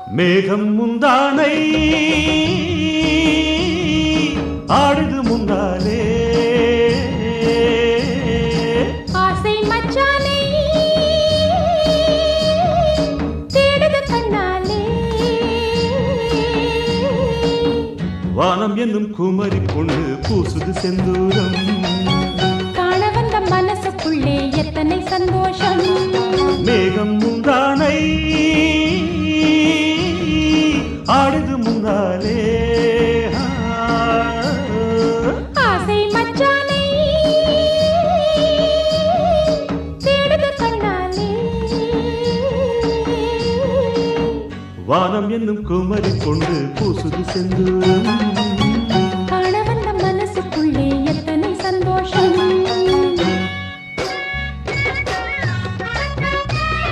மேகம் முந்தானை ஆடுது முன்னாலே ஆசை மச்சானை தேடுது கண்ணாலே வானம் என்னும் குமரி பொண்ணு பூசுது செந்தூரம் காண வந்த மனசுக்குள்ளே எத்தனை சந்தோஷம் மேகம் முந்தானை ஆடுது முன்னாலே ஆசை மச்சானை தேடுது கண்ணாலே வானம் என்னும் குமரி கொண்டு பூசுது செந்தூரம்